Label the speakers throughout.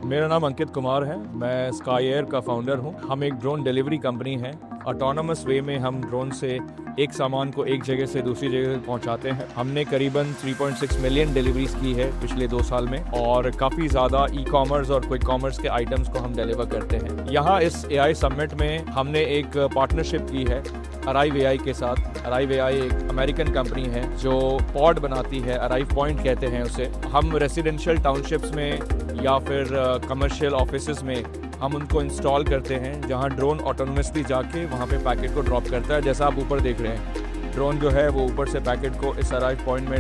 Speaker 1: मेरा नाम अंकित कुमार है। मैं स्काई एयर का फाउंडर हूँ। हम एक ड्रोन डिलीवरी कंपनी है। ऑटोनमस वे में हम ड्रोन से एक सामान को एक जगह से दूसरी जगह पहुंचाते हैं। हमने करीबन 3.6 मिलियन डिलीवरीज की है पिछले 2 साल में और काफ़ी ज़्यादा ई कॉमर्स और क्विक कॉमर्स के आइटम्स को हम डिलीवर करते हैं। यहाँ इस AI समिट में हमने एक पार्टनरशिप की है अराइव AI के साथ। अराइव AI एक अमेरिकन कंपनी है जो पॉड बनाती है, अराइव पॉइंट कहते हैं उसे। हम रेसिडेंशियल टाउनशिप्स में या फिर कमर्शियल ऑफिसेज में हम उनको इंस्टॉल करते हैं, जहां ड्रोन ऑटोनोमसली जाके वहां पे पैकेट को ड्रॉप करता है। जैसा आप ऊपर देख रहे हैं, ड्रोन जो है वो ऊपर से पैकेट को इस अराइव पॉइंट में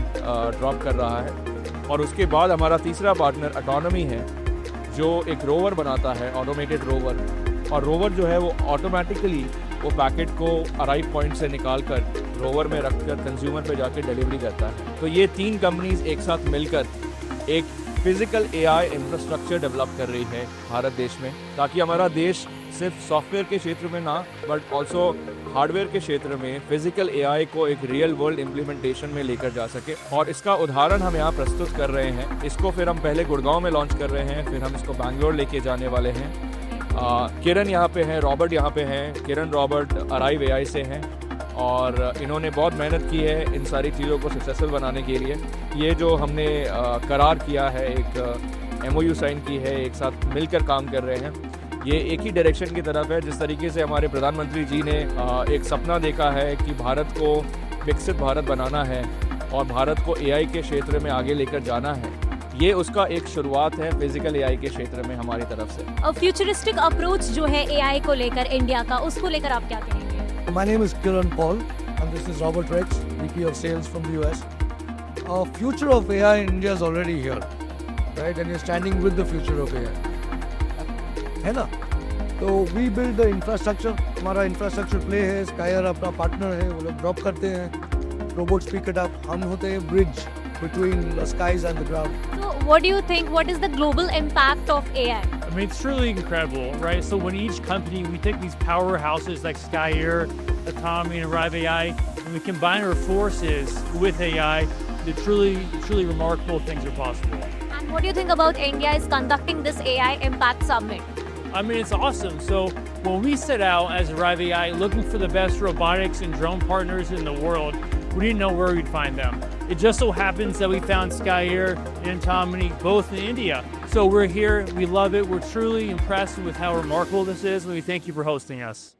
Speaker 1: ड्रॉप कर रहा है। और उसके बाद हमारा तीसरा पार्टनर ऑटोनॉमी है जो एक रोवर बनाता है, ऑटोमेटेड रोवर। और रोवर जो है वो ऑटोमेटिकली वो पैकेट को अराइव पॉइंट से निकाल कर रोवर में रखकर कंज्यूमर पे जाके डिलीवरी करता है। तो ये 3 कंपनीज एक साथ मिलकर एक फिजिकल AI इंफ्रास्ट्रक्चर डेवलप कर रही है भारत देश में, ताकि हमारा देश सिर्फ सॉफ्टवेयर के क्षेत्र में ना बट ऑल्सो हार्डवेयर के क्षेत्र में फिजिकल AI को एक रियल वर्ल्ड इम्प्लीमेंटेशन में लेकर जा सके। और इसका उदाहरण हम यहाँ प्रस्तुत कर रहे हैं। इसको फिर हम पहले गुड़गांव में लॉन्च कर रहे हैं, फिर हम इसको बैंगलोर लेके जाने वाले हैं। किरण यहाँ पे हैं, रॉबर्ट यहाँ पे हैं। किरण रॉबर्ट अराइव AI से हैं और इन्होंने बहुत मेहनत की है इन सारी चीज़ों को सक्सेसफुल बनाने के लिए। ये जो हमने करार किया है, एक MOU साइन की है, एक साथ मिलकर काम कर रहे हैं, ये एक ही डायरेक्शन की तरफ है। जिस तरीके से हमारे प्रधानमंत्री जी ने एक सपना देखा है कि भारत को विकसित भारत बनाना है और भारत को AI के क्षेत्र में आगे लेकर जाना है, ये उसका एक शुरुआत है फिजिकल AI के क्षेत्र में हमारी तरफ से।
Speaker 2: फ्यूचरिस्टिक अप्रोच जो है AI को लेकर इंडिया का, उसको लेकर आप क्या कहेंगे?
Speaker 3: My name is Kiran Paul and this is Robert Rex, VP of Sales from the US. Future of AI in India is already here, right? And you're standing with the future of AI. है ना? तो we build the infrastructure. हमारा infrastructure play है, Skyer अपना partner है, वो लोग drop करते हैं, robots pick it up. हम होते हैं bridge between the skies and the ground.
Speaker 2: So what do you think? What is the global impact of AI?
Speaker 4: I mean, it's truly incredible, right? So when each company, we take these powerhouses like Skyer, Autonomy, and Arrive AI, and we combine our forces with AI, the truly remarkable things are possible.
Speaker 2: And what do you think about India is conducting this AI Impact Summit?
Speaker 4: I mean, it's awesome. So when we set out as Arrive AI looking for the best robotics and drone partners in the world, we didn't know where we'd find them. It just so happens that we found Skyer and Autonomy both in India. So we're here, we love it, we're truly impressed with how remarkable this is, and we thank you for hosting us.